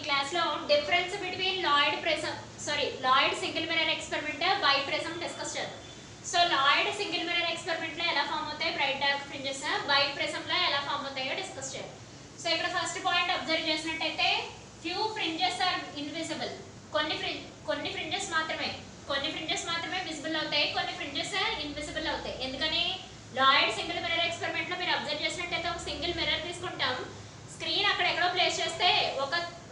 Class లో difference between Lloyd single mirror experiment by prism discuss చేద్దాం. So Lloyd single mirror experiment లో ఎలా form అవుతాయి bright dark fringes, by prism లో ఎలా ఫామ్ అవుతాయో డిస్కస్ చేయాలి. సో ఇక్కడ ఫస్ట్ పాయింట్ అబ్జర్వ్ చేసినట్టయితే ఫ్యూ ఫ్రింజెస్ ఆర్ ఇన్విజిబుల్. కొన్ని ఫ్రింజెస్ మాత్రమే విజిబుల్ అవుతాయి, కొన్ని ఫ్రింజెస్ ఇన్విజిబుల్ అవుతాయి. ఎందుకని లాయిడ్ సింగిల్ మిర్రర్ ఎక్స్పెరిమెంట్ లో మీరు అబ్జర్వ్ చేసినట్టయితే ఒక సింగిల్ మిర్రర్ తీసుకుంటాం, స్క్రీన్ అక్కడ ఎక్కడో ప్లేస్ చేస్తే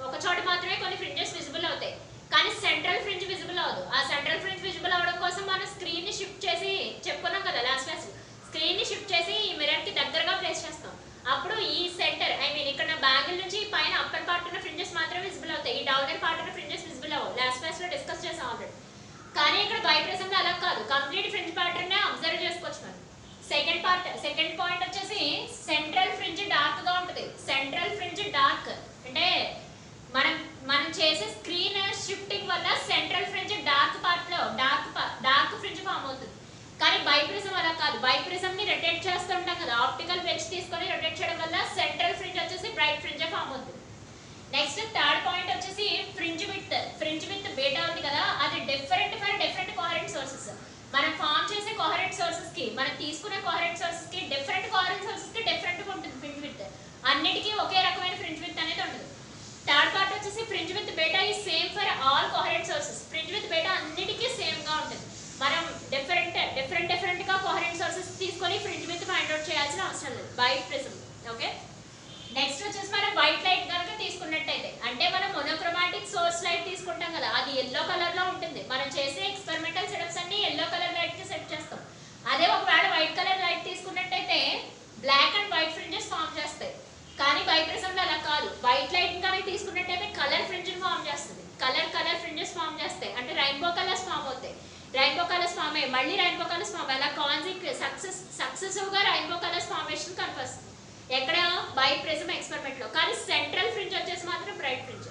ఒక చోట మాత్రమే కొన్ని ఫ్రింజెస్ విజిబుల్ అవుతాయి, కానీ సెంట్రల్ ఫ్రింజ్ విజిబుల్ అవ్వదు. ఆ సెంట్రల్ ఫ్రింజ్ విజిబుల్ అవడం కోసం మనం స్క్రీన్ ని షిఫ్ట్ చేసి చెప్పుకున్నాం కదా లాస్ట్ క్లాస్, స్క్రీన్ ని షిఫ్ట్ చేసి ఈ మిర్రర్ కి దగ్గరగా ప్లేస్ చేస్తాం. అప్పుడు ఈ సెంటర్ ఇక్కడ బ్యాంగిల్ నుంచి పైన అప్పర్ పార్ట్ ఉన్న ఫ్రింజెస్ మాత్రమే విజిబుల్ అవుతాయి, ఈ డౌనర్ పార్ట్ ఉన్న ఫ్రింజెస్ విజిబుల్ అవ్వవు. లాస్ట్ క్లాస్ లో డిస్కస్ చేసాం ఆల్రెడీ. కానీ ఇక్కడ బై ప్రిజం లో అలా కాదు, కంప్లీట్ ఫ్రింజ్ ప్యాటర్న్ నే అబ్జర్వ్ చేసుకోవచ్చు మనం. సెకండ్ పాయింట్ వచ్చేసి సెంట్రల్ ఫ్రింజ్ డార్క్ గా ఉంటుంది. సెంట్రల్ ఫ్రింజ్ డార్క్ అంటే మనం చేసే స్క్రీన్ షిఫ్టింగ్ వల్ల సెంట్రల్ ఫ్రింజ్ డార్క్ పార్ట్ లో డార్క్ ఫ్రింజ్ ఫామ్ అవుతుంది. కానీ బై ప్రిజం అలా కాదు, బై ప్రిజం ని రొటేట్ చేస్తుంటాం కదా, ఆప్టికల్ వెడ్జ్ తీసుకొని రొటేట్ చేయడం వల్ల సెంట్రల్ ఫ్రింజ్ వచ్చేసి బ్రైట్ ఫ్రింజ్ ఫామ్ అవుతుంది. నెక్స్ట్ థర్డ్ పాయింట్ వచ్చేసి ఫ్రింజ్ విత్ బీటా ఉంది కదా, అది different for different coherent sources. మనం ఫామ్ చేసే కోహరెంట్ సోర్సెస్ కి, మనం తీసుకునే కోహరెంట్ సోర్సెస్ కి డిఫరెంట్ కోహరెంట్ సోర్సెస్ కి డిఫరెంట్ గా ఉంటుంది ఫ్రింజ్ విత్. అన్నిటికీ ఒకే రకమైన ఫ్రింజ్ విత్ అనేది ఉండదు. థర్డ్ పార్ట్ వచ్చేసి ఫ్రింజ్ విత్ బీటా ఈ same for all coherent sources. Fringe with beta అన్నిటికీ సేమ్ గా ఉంటుంది. మనం డిఫరెంట్ గా కోహరెంట్ సోర్సెస్ తీసుకొని ఫ్రింజ్ విత్ ఫైండ్ అవుట్ చేయాల్సిన అవసరం లేదు బై ప్రిజం. ఓకే, నెక్స్ట్ వచ్చేసి మనం వైట్ లైట్ కనుక తీసుకున్నట్టయితే, అంటే మనం మోనోక్రోమాటిక్ సోర్స్ లైట్ తీసుకుంటాం కదా, అది ఎల్లో కలర్ లో ఉంటుంది. మనం చేసే ఎక్స్పెరిమెంటల్ సెటప్స్ అన్ని ఎల్లో కలర్ లైట్ కి సెట్ చేస్తాం. అదే ఒకవేళ వైట్ కలర్ లైట్ తీసుకున్నట్టయితే black and white fringes form చేస్తాయి. కానీ బై ప్రిజం లో అలా కాదు, వైట్ లైట్ కనుక తీసుకున్నట్టయితే కలర్ ఫ్రింజ్ ఫామ్ చేస్తుంది, కలర్ ఫ్రింజెస్ ఫామ్ చేస్తాయి. అంటే రెయిన్బో కలర్స్ ఫామ్ అవుతాయి, రెయిన్బో కలర్స్ ఫామ్ అయ్యి మళ్ళీ రెయిన్బో కలర్స్ ఫామ్ అలా సక్సెసివ్ గా రెయిన్బో కలర్స్ ఫార్మేషన్ కనిపిస్తుంది ఎక్కడ బై ప్రిజం ఎక్స్పెరిమెంట్ లో. కానీ సెంట్రల్ ఫ్రింజ్ వచ్చేసి మాత్రం bright fringe,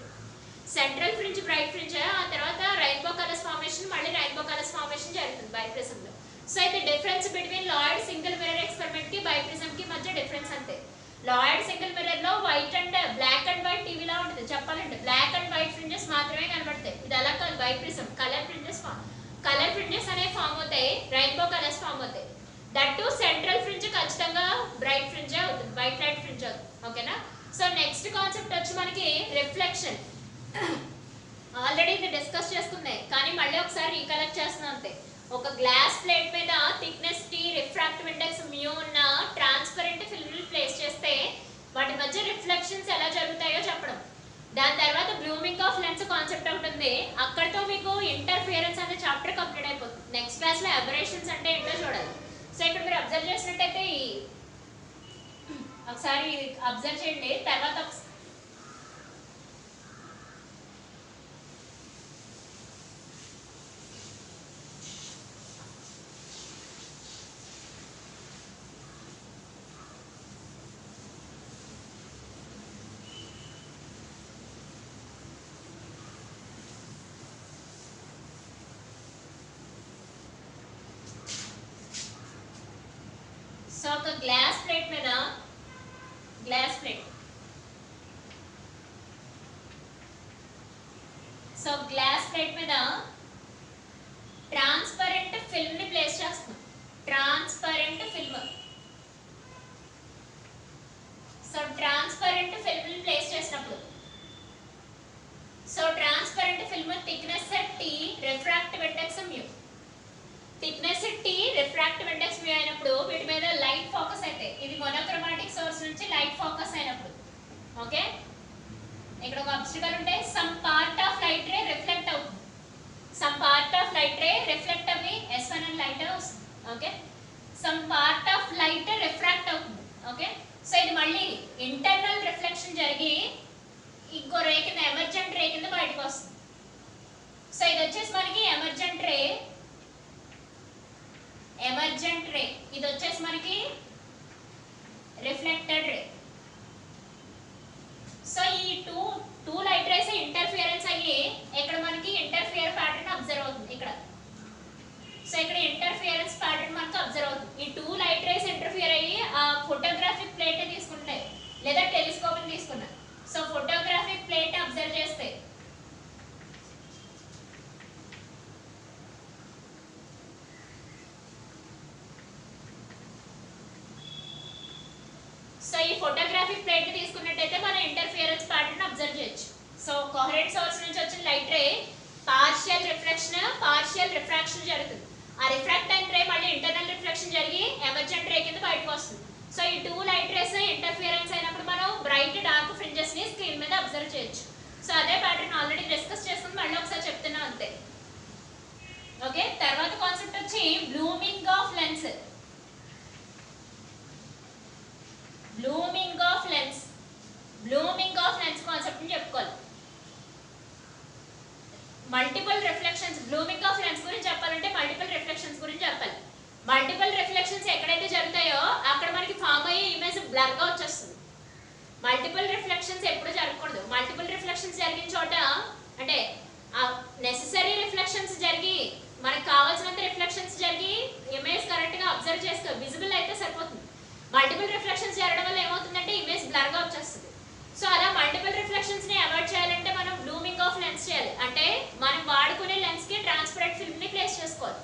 central fringe bright fringe, ఆ తర్వాత రెయిన్బో కలర్స్ ఫార్మేషన్ మళ్ళీ రెయిన్బో కలర్స్ ఫార్మేషన్ జరుగుతుంది బై ప్రిజం లో. సో అయితే difference between Lloyd single mirror experiment కి బై ప్రిజం కి మధ్య డిఫరెన్స్ అంతే. లాయిడ్ సింగిల్ మిర్రర్ లో white and black and white టీవీలా ఉంటుంది చెప్పాలంటే, బ్లాక్ అండ్ వైట్ ఫ్రింజెస్ మాత్రమే కనబడతాయి. ఇది అలా కాదు, బై ప్రిజం కలర్ ఫ్రింజెస్ అనేవి ఫామ్ అవుతాయి, రెయిన్బో కలర్స్ ఫామ్ అవుతాయి. దట్ టు సెంట్రల్ ఫ్రింజ్ ఖచ్చితంగా బ్రైట్ ఫ్రింజ్ అవుతుంది, వైట్ లైట్ ఫ్రింజ్ అవుతుంది. ఓకేనా. సో నెక్స్ట్ కాన్సెప్ట్ వచ్చి మనకి రిఫ్లెక్షన్. ఆల్రెడీ ఇది డిస్కస్ చేసుకున్నాయి, కానీ మళ్ళీ ఒకసారి రీకలెక్ట్ చేస్తున్నాం అంతే. ఒక గ్లాస్ ప్లేట్ మీద thickness t, refractive index mu ఉన్న ట్రాన్స్పరెంట్ ఫిల్మ్ ప్లేస్ చేస్తే వాటి మధ్య రిఫ్లెక్షన్స్ ఎలా జరుగుతాయో చెప్పడం. దాని తర్వాత బ్లూమింగ్ ఆఫ్ లెన్స్ కాన్సెప్ట్ ఒకటి ఉంది, అక్కడితో మీకు ఇంటర్ఫియరెన్స్ అనే చాప్టర్ కంప్లీట్ అయిపోతుంది. నెక్స్ట్ క్లాస్ లో అబరేషన్స్ అంటే ఏంటో చూడాలి. సో ఇక్కడ మీరు అబ్జర్వ్ చేసినట్టయితే ఒకసారి అబ్జర్వ్ చేయండి. తర్వాత సో ఒక గ్లాస్ ప్లేట్ మీద ట్రాన్స్పరెంట్ ఫిల్మ్ ని ప్లేస్ చేస్తాం. ట్రాన్స్పరెంట్ ఫిల్మ్ ప్లేస్ చేసినప్పుడు, so transparent film thickness t, refractive index mu. Thickness t, refractive index mu అయినప్పుడు వీటి మీద లైట్ ఫోకస్ అయితే, ఇది మోనోక్రోమాటిక్ సోర్స్ నుంచి లైట్ ఫోకస్ అయినప్పుడు. ఓకే, ఇక్కడ ఒక అబ్స్టికల్ ఉంటే some part of light ray reflect అవుతుంది, some part of light ray reflect అవ్వి S1 అండ్ లైట్ వస్తుంది. Okay, some part of light refract అవుతుంది. ఓకే, సో ఇది మళ్ళీ ఇంటర్నల్ రిఫ్లెక్షన్ జరిగి ఇంకో రే కింద ఎమర్జెంట్ రే కింద బయటకు వస్తుంది. సో ఇది వచ్చేసి మనకి ఎమర్జెంట్ రే, ఇది వచ్చేసి మనకి రిఫ్లెక్టెడ్ రే. సో ఈ టూ లైట్ రేస్ ఇంటర్ఫియరెన్స్ అయ్యి ఇక్కడ మనకి ఇంటర్ఫియర్ ప్యాటర్న్ అబ్జర్వ్ అవుతుంది ఇక్కడ. సో ఇక్కడ ఇంటర్ఫియరెన్స్ ప్యాటర్న్ మనకు అబ్జర్వ్ అవుతుంది. ఈ two light rays interfere photographic plate ని తీసుకున్నట్టయితే మనం ఇంటర్ఫియరెన్స్ ప్యాటర్న్ అబ్జర్వ్ చేయొచ్చు. సో కోహరెంట్ సోర్స్ నుంచి వచ్చిన light ray partial reflection partial refraction జరుగుతుంది. ఆ రిఫ్రాక్ట్ అయిన రే మళ్ళీ ఇంటర్నల్ రిఫ్లెక్షన్ జరిగి ఎమర్జెంట్ రే కింద బయటకు వస్తుంది. సో ఈ టూ లైట్ రేస్ ఇంటర్ఫియరెన్స్ అయినప్పుడు మనం బ్రైట్ డార్క్ ఫ్రింజెస్ ని స్క్రీన్ మీద అబ్జర్వ్ చేయొచ్చు. సో అదే ప్యాటర్న్ ఆల్రెడీ డిస్కస్ చేసుకుని మళ్ళీ ఒకసారి చెప్తున్నా అంతే. ఓకే, తర్వాత కాన్సెప్ట్ వచ్చి blooming of lens. Blooming of lens concept ని చెప్పుకోవాలి. Multiple reflections, blooming of lens గురించి చెప్పాలంటే మల్టిపుల్ రిఫ్లెక్షన్స్ గురించి చెప్పాలి. మల్టిపుల్ రిఫ్లెక్షన్స్ ఎక్కడైతే జరుగుతాయో అక్కడ మనకి ఫామ్ అయ్యే ఇమేజ్ బ్లర్ గా వచ్చేస్తుంది. మల్టిపుల్ రిఫ్లెక్షన్స్ ఎప్పుడు జరగకూడదు. మల్టిపుల్ రిఫ్లెక్షన్స్ జరిగిన చోట అంటే నెసెసరీ రిఫ్లెక్షన్స్ జరిగి మనకు కావాల్సినంత రిఫ్లెక్షన్స్ జరిగి ఇమేజ్ కరెక్ట్ గా అబ్జర్వ్ చేసుకో విజిబుల్ అయితే సరిపోతుంది. మల్టిపుల్ రిఫ్లెక్షన్స్ జరగడం వల్ల ఏమవుతుందంటే ఇమేజ్ బ్లర్ గా వచ్చేస్తుంది. సో అలా మల్టిపుల్ రిఫ్లెక్షన్స్ ని అవాయిడ్ చేయాలంటే మనం బ్లూమింగ్ ఆఫ్ లెన్స్ చేయాలి. అంటే మనం వాడుకునే లెన్స్ కి ట్రాన్స్పరెంట్ ఫిల్మ్ ని ప్లేస్ చేసుకోవాలి.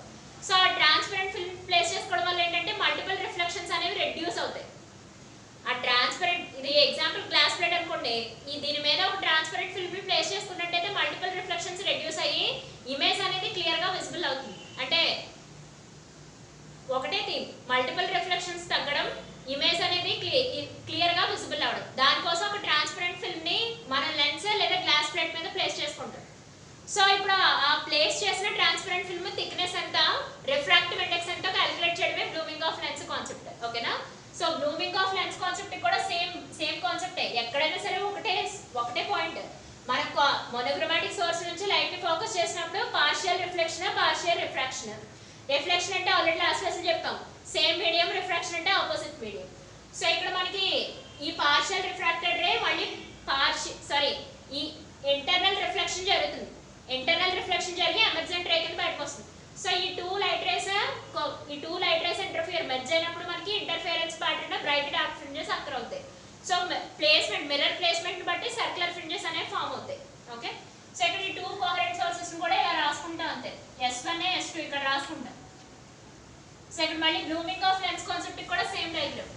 సో ఆ ట్రాన్స్పరెంట్ ఫిల్మ్ ప్లేస్ చేసుకోవడం వల్ల ఏంటంటే మల్టిపుల్ రిఫ్లెక్షన్స్ అనేవి రెడ్యూస్ అవుతాయి. ఆ ట్రాన్స్పరెంట్, ఇది ఎగ్జాంపుల్ గ్లాస్ ప్లేట్ అనుకోండి, దీని మీద ఒక ట్రాన్స్పరెంట్ ఫిల్మ్ ని ప్లేస్ చేసుకున్నట్టయితే మల్టిపుల్ రిఫ్లెక్షన్స్ రెడ్యూస్ అయ్యి ఇమేజ్ అనేది క్లియర్ గా విజిబుల్ అవుతుంది. అంటే ఒకటే థీమ్, మల్టిపుల్ రిఫ్లెక్షన్స్ తగ్గడం, ఇమేజ్ అనేది క్లియర్ గా విజిబుల్ అవడం. దానికోసం ఒక ట్రాన్స్పరెంట్ ఫిల్మ్ ని మన లెన్స్ లేదా గ్లాస్ ప్లేట్ మీద ప్లేస్ చేసుకుంటాం. సో ఇప్పుడు ఆ ప్లేస్ చేసిన ట్రాన్స్పరెంట్ ఫిల్మ్ థిక్నెస్ ఎంత, రిఫ్రాక్టివ్ ఇండెక్స్ ఎంత క్యాలిక్యులేట్ చేయడమే బ్లూమింగ్ ఆఫ్ లెన్స్ కాన్సెప్ట్. ఓకేనా? So blooming of lens concept కూడా సేమ్ కాన్సెప్టే. ఎక్కడైనా సరే ఒకటే పాయింట్, మనకు మోనోక్రోమాటిక్ సోర్స్ నుంచి లైట్ ని ఫోకస్ చేసినప్పుడు partial reflection partial refraction. Reflection అంటే ఆల్రెడీ లాస్ట్ క్లాస్ లో చెప్తాం, సేమ్ మీడియం. రిఫ్రాక్షన్ అంటే ఆపోజిట్ మీడియం. సో ఇక్కడ మనకి ఈ పార్షియల్ రిఫ్రాక్టెడ్ రే మళ్ళీ ఈ ఇంటర్నల్ రిఫ్లెక్షన్ జరుగుతుంది. ఇంటర్నల్ రిఫ్లెక్షన్ జరిగి ఎమర్జెంట్ రే కింద బయటకు వస్తుంది. సో ఈ two light rays interfere merge అయినప్పుడు మనకి interference pattern bright dark fringes occur అవుతాయి. సో ప్లేస్మెంట్, మిర్రర్ ప్లేస్మెంట్ బట్టి సర్క్యులర్ ఫ్రింజెస్ అనేవి ఫామ్ అవుతాయి. ఓకే, సో ఇక్కడ ఈ టూ కోహరెంట్ సోర్సెస్ కూడా ఇలా రాసుకుంటాం అంతే. S1 S2 ఇక్కడ రాసుకుంటాం. సో ఇక్కడ మళ్ళీ బ్లూమింగ్ ఆఫ్ లెన్స్ కాన్సెప్ట్ కూడా same diagram.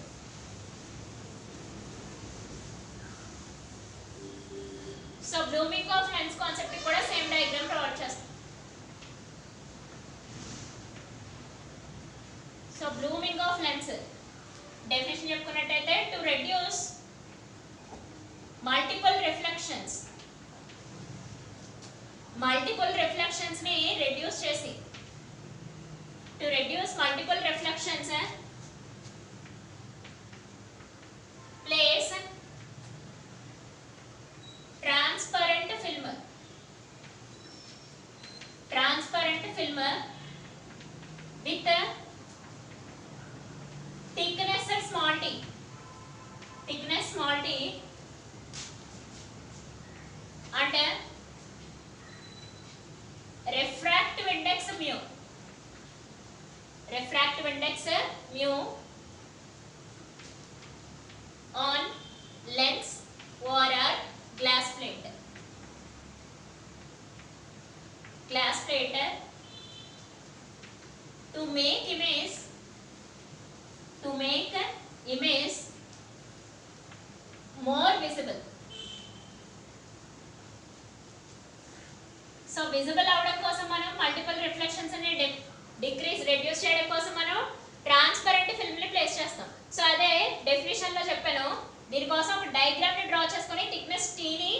So blooming of lens concept కూడా సేమ్ డయాగ్రామ్ ప్రొవైడ్ చేస్తాం. So blooming of lens definition చెప్పుకున్నట్టయితే టు రెడ్యూస్ మల్టిపుల్ రిఫ్లెక్షన్స్ ని రెడ్యూస్ చేసి, to reduce multiple reflections place transparent film with thickness small t and refractive index mu on lens or glass plate to make image more visible. So visible అవడం కోసం మనం multiple reflections ని reduce చేయడం కోసం మనం transparent film ని place చేస్తాం. So అదే డెఫినిషన్ లో చెప్పాను. దీనికోసం ఒక డయాగ్రామ్ ని డ్రా చేసుకొని థిక్నెస్ t ని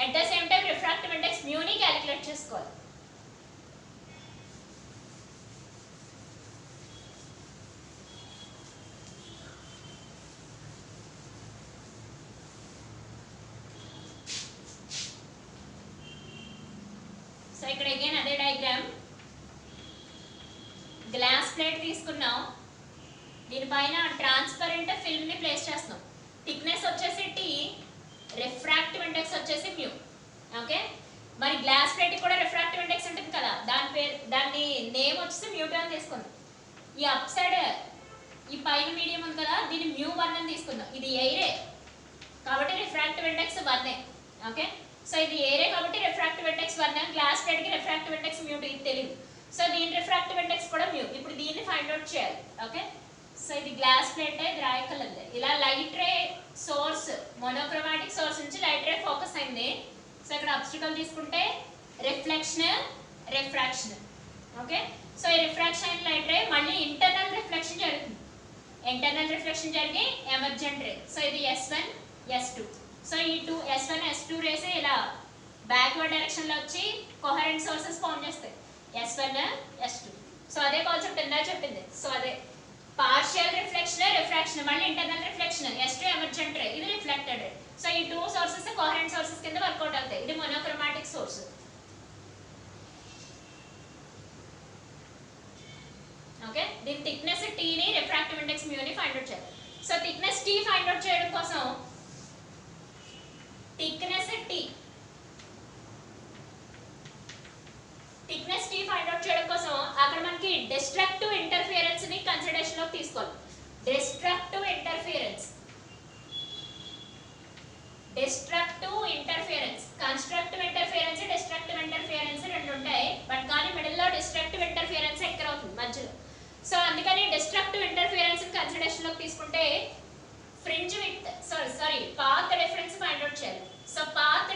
at the same time refractive index mu ని క్యాలిక్యులేట్ చేసుకోవాలి. సో ఇక్కడ అగైన్ అదే డయాగ్రామ్, గ్లాస్ ప్లేట్ తీసుకున్నాం, దీనిపైన ట్రాన్స్పరెంట్ ఫిల్మ్ ని ప్లేస్ చేస్తున్నాం. థిక్నెస్ వచ్చేసి t, రిఫ్రాక్టివ్ ఇండెక్స్ వచ్చేసి mu. ఓకే, మరి గ్లాస్ ప్లేట్ కూడా రిఫ్రాక్టివ్ ఇండెక్స్ ఉంటుంది కదా, దాని నేమ్ వచ్చేసి mu2 అని తీసుకుందాం. ఈ అప్ సైడ్ ఈ పైన మీడియం ఉంది కదా, దీన్ని mu1 అని తీసుకుందాం. ఇది ఎయిరే కాబట్టి రిఫ్రాక్టివ్ ఇండెక్స్ 1. ఓకే, సో ఇది ఏరే కాబట్టి రిఫ్రాక్టివ్ ఇండెక్స్ 1. గ్లాస్ ప్లేట్ కి రిఫ్రాక్టివ్ ఇండెక్స్ mu2 ఇది తెలియదు. సో దీని రిఫ్రాక్టివ్ ఇండెక్స్ కూడా mu. ఇప్పుడు దీన్ని ఫైండ్ అవుట్ చేయాలి. ఓకే, సో ఇది గ్లాస్ ప్లేట్, ఇది రాయి కలర్. ఇలా light ray source, monochromatic source నుంచి లైట్ రే ఫోకస్ అయింది. సో ఇక్కడ అబ్స్టికల్ తీసుకుంటే రిఫ్లెక్షన్, రిఫ్రాక్షన్. ఓకే, సో ఈ రిఫ్రాక్షన్ లైట్ రే మళ్ళీ ఇంటర్నల్ రిఫ్లెక్షన్ జరుగుతుంది. ఇంటర్నల్ రిఫ్లెక్షన్ జరిగి ఎమర్జెంట్ రే. సో ఇది S1 S2. సో ఈ టూ S1 S2 రేస్ ఇలా బ్యాక్వర్డ్ డైరెక్షన్ లో వచ్చి కోహరెంట్ సోర్సెస్ ఫామ్ చేస్తాయి, S1 S2. సో అదే కాన్సెప్ట్ ఇందా చెప్పింది. సో అదే పార్షియల్ రిఫ్లెక్షన్, రిఫ్రాక్షన్, మళ్ళీ internal reflection, S2 emergent ray, ఇది రిఫ్లెక్టెడ్ రే. సో ఈ టూ సోర్సెస్ కోహరెంట్ సోర్సెస్ కింద వర్కౌట్ అవుతాయి. ఇది మోనోక్రోమాటిక్ సోర్స్. ఓకే, దీని థిక్నెస్ T ని, రిఫ్రాక్టివ్ ఇండెక్స్ μ ని ఫైండ్ అవుట్ చేయాలి. So thickness T find out చేయడం కోసం థిక్నెస్ T ఫైండ్ అవుట్ చేయడం కోసం అక్కడ మనకి డిస్ట్రక్టివ్ ఇంటర్ఫియరెన్స్ ని కన్సిడరేషన్ లోకి తీసుకోవాలి. Destructive interference, destructive interference, constructive interference, destructive interference రెండు ఉంటాయి. బట్ కానీ మిడిల్ లో డిస్ట్రక్టివ్ ఇంటర్ఫియరెన్స్ ఎక్కడ అవుతుంది మధ్యలో. సో అందుకని డిస్ట్రక్టివ్ ఇంటర్ఫియరెన్స్ కన్సిడరేషన్ లోకి తీసుకుంటే fringe with sorry path difference find out చేయాలి. So path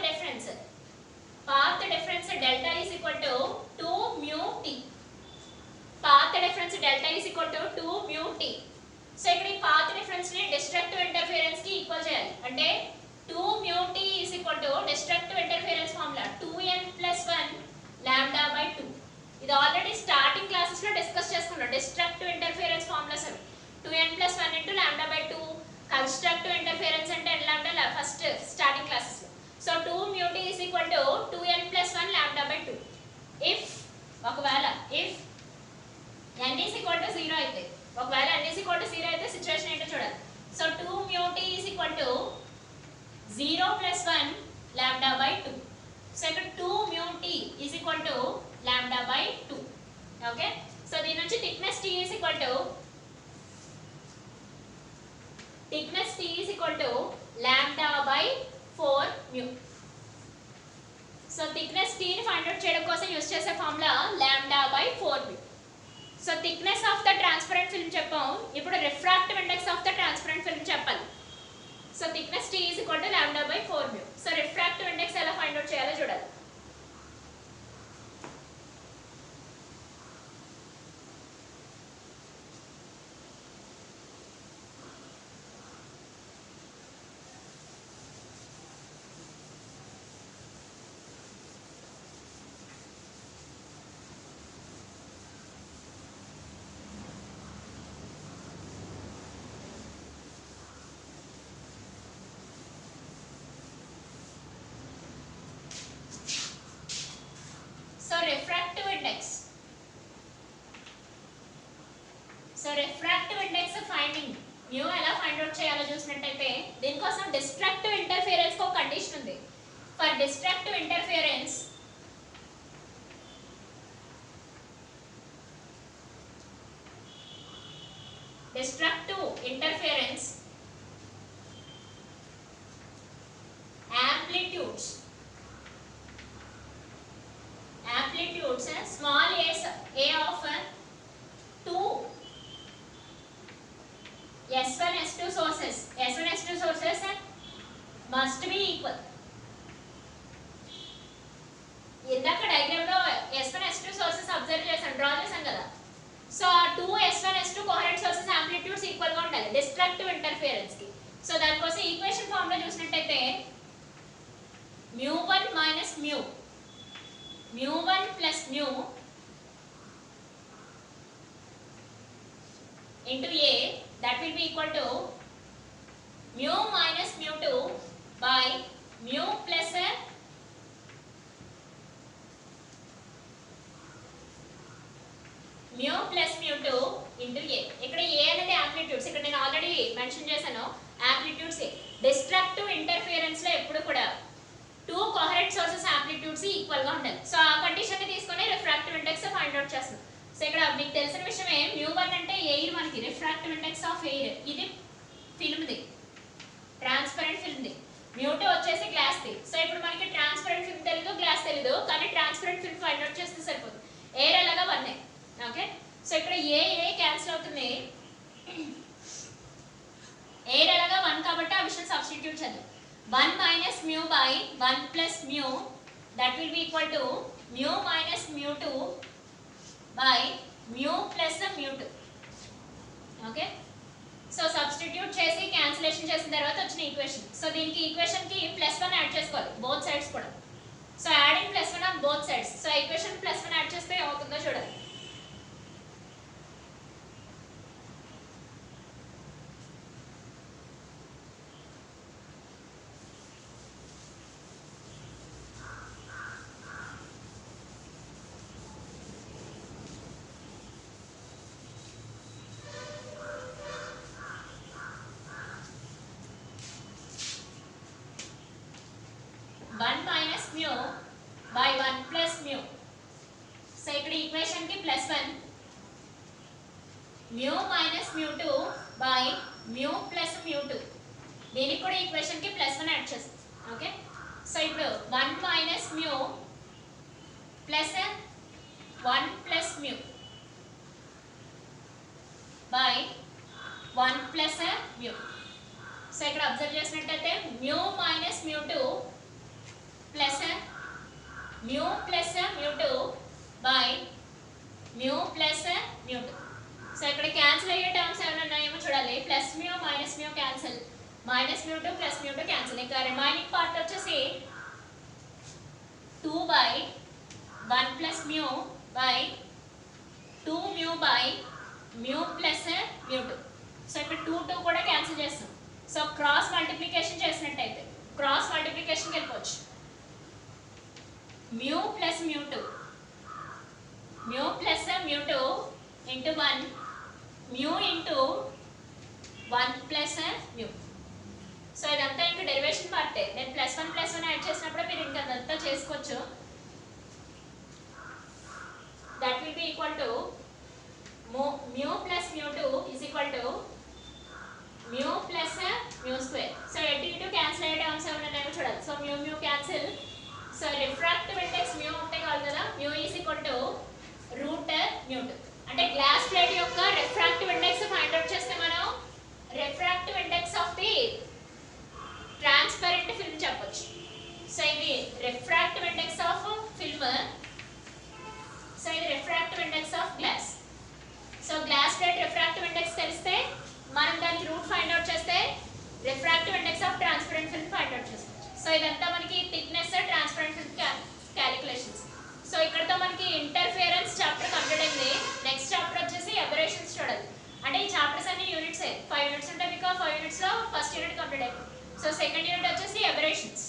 difference delta is equal to 2 mu t. Path difference delta is equal to 2 mu t. So ఇక్కడ ఈ path difference ని destructive interference కి equal చేయాలి. అంటే 2 mu t is equal to destructive interference formula 2n + 1 lambda by 2. ఇది already starting classes లో discuss చేసుకున్నాం. Destructive interference formulas అవి 2n + 1 * lambda by 2. Constructive interference అంటే n lambda first starting classes లో. So 2 mu t is equal to 2n + 1 lambda by 2. If ఒకవేళ if n is equal to 0 అయితే, ఒకవేళ n is equal to 0 అయితే situation ఏంటో చూడాలి. So 2 mu t is equal to 0 + 1 lambda by 2. So ఇక్కడ 2 mu t is equal to lambda by 2. Okay, so దీని నుంచి thickness T is equal to lambda by 4 mu. So thickness T ని find out చేయడం కోసం use చేసే formula lambda by 4 mu. So thickness of the transparent film చెప్పాం. ఇప్పుడు refractive index of the transparent film చెప్పాలి. So thickness T is equal to lambda by 4 mu. So refractive index ఎలా find out చేయాలో చూడాలి. refractive index. So refractive index finding mu ఎలా find out చేయాలో చూసినట్టయితే దీనికోసం డిస్ట్రక్టివ్ ఇంటర్ఫియరెన్స్ కు condition ఉంది. For destructive interference amplitudes small a of 2 S1 S2 sources must be equal. ఇందాక డయాగ్రామ్ లో S1 S2 సోర్సెస్ అబ్జర్వ్ చేసాం, డ్రా చేసాం కదా. సో ఆ 2 S1 S2 coherent sources amplitudes equal గా ఉండాలి డిస్ట్రక్టివ్ ఇంటర్ఫియరెన్స్ కి. సో దానికోసం ఈక్వేషన్ ఫార్మ్ లో చూసినట్టయితే mu1 minus mu1 plus mu into A, that will be equal to mu minus mu2 by mu plus mu2 into A. ఇక్కడ A అనేది amplitudes, ఇక్కడ నేను ఆల్రెడీ మెన్షన్ చేశాను యాంప్లిట్యూడ్స్. డిస్ట్రక్టివ్ ఇంటర్ఫియరెన్స్ లో ఎప్పుడు కూడా 2 కోహరెంట్ సోర్సెస్ యాంప్లిట్యూడ్స్ ఈక్వల్ గా ఉండాలి. సో ఆ కండిషన్ ని తీసుకొని రిఫ్రాక్టివ్ ఇండెక్స్ ఫైండ్ అవుట్ చేస్తాం. సో ఇక్కడ మీకు తెలిసిన విషయమే mu1 అంటే ఎయిర్, మనకి రిఫ్రాక్టివ్ ఇండెక్స్ ఆఫ్ ఎయిర్, ఇది film the, transparent film the. mu2 వచ్చేసి గ్లాస్ ది. సో ఇప్పుడు మనకి ట్రాన్స్పరెంట్ ఫిల్మ్ తెలీదు, గ్లాస్ తెలీదు, కానీ ట్రాన్స్పరెంట్ ఫిల్మ్ ఫైండ్ అవుట్ చేస్తే సరిపోతుంది. ఎయిర్ అలాగా 1. ఓకే, సో ఇక్కడ ఏ క్యాన్సిల్ అవుతుంది. సబ్స్టిట్యూట్ చేద్దాం. 1 minus mu by 1 plus mu, that will be equal to mu minus mu2 by mu plus mu2. Okay, so substitute చేసి క్యాన్సిలేషన్ చేసిన తర్వాత వచ్చిన ఈక్వేషన్. సో దీనికి ఈక్వేషన్ కి +1 యాడ్ చేసుకోవాలి బోత్ సైడ్స్ కూడా. So adding +1 on both sides. So equation +1 add చేస్తే ఏమవుతుందో చూడాలి. by 1 plus mu. సో ఇక్కడ ఈక్వేషన్ కి +1 mu minus mu2 by mu plus mu2. దీనికి కూడా ఈక్వేషన్ కి +1 యాడ్ చేస్తాం. ఓకే, సో ఇప్పుడు 1 minus mu plus 1 plus mu by 1 plus mu. So ఇక్కడ అబ్జర్వ్ చేసినట్టయితే mu minus mu2 plus mu plus mu2 by mu plus mu2. So ఇక్కడ cancel అయ్యే terms ఏమైనా ఉన్నాయేమో చూడాలి. Plus mu minus mu cancel, minus mu2 plus mu2 cancel. ఇంకా remaining part వచ్చేసి 2 by 1 plus mu by 2 mu by mu plus mu2. So ఇక్కడ 2 కూడా cancel చేస్తాం. సో క్రాస్ మల్టిప్లికేషన్ చేసినట్టయితే క్రాస్ మల్టిప్లికేషన్కి వెళ్ళిపోవచ్చు. mu plus mu2 into 1 mu into 1 plus mu. So ఇదంతా ఇంకా derivation పార్టే. నేను +1 యాడ్ చేసినప్పుడు మీరు ఇంకా అదంతా చేసుకోవచ్చు. That will be equal to mu plus mu2 is equal to mu plus mu square. So ఎటు క్యాన్సిల్ అయ్యే టర్మ్స్ ఏమైనా ఉన్నాయో చూడాలి. So mu cancel. So refractive index mu ఉంటే కాదు కదా, mu is equal to root mu2. అంటే glass plate యొక్క రిఫ్రాక్టివ్ ఇండెక్స్ ఫైండ్ అవుట్ చేస్తే మనం refractive index of the transparent film చెప్పొచ్చు. సో ఇది refractive index of film, so ఇది refractive index of glass. So glass plate refractive index తెలిస్తే మనం దానికి రూట్ ఫైండ్ అవుట్ చేస్తే refractive index of transparent film find out చేస్తాం. So ఇదంతా మనకి thickness transparent film calculations. So ఇక్కడతో మనకి ఇంటర్ఫియరెన్స్ చాప్టర్ కంప్లీట్ అయింది. నెక్స్ట్ చాప్టర్ వచ్చేసి అబరేషన్స్ చూడాలి. అంటే ఈ చాప్టర్స్ అన్ని యూనిట్స్ 5 యూనిట్స్ ఉంటాయి మీకు. 5 యూనిట్స్ లో ఫస్ట్ యూనిట్ కంప్లీట్ అయిపోయింది. సో సెకండ్ యూనిట్ వచ్చేసి అబరేషన్స్.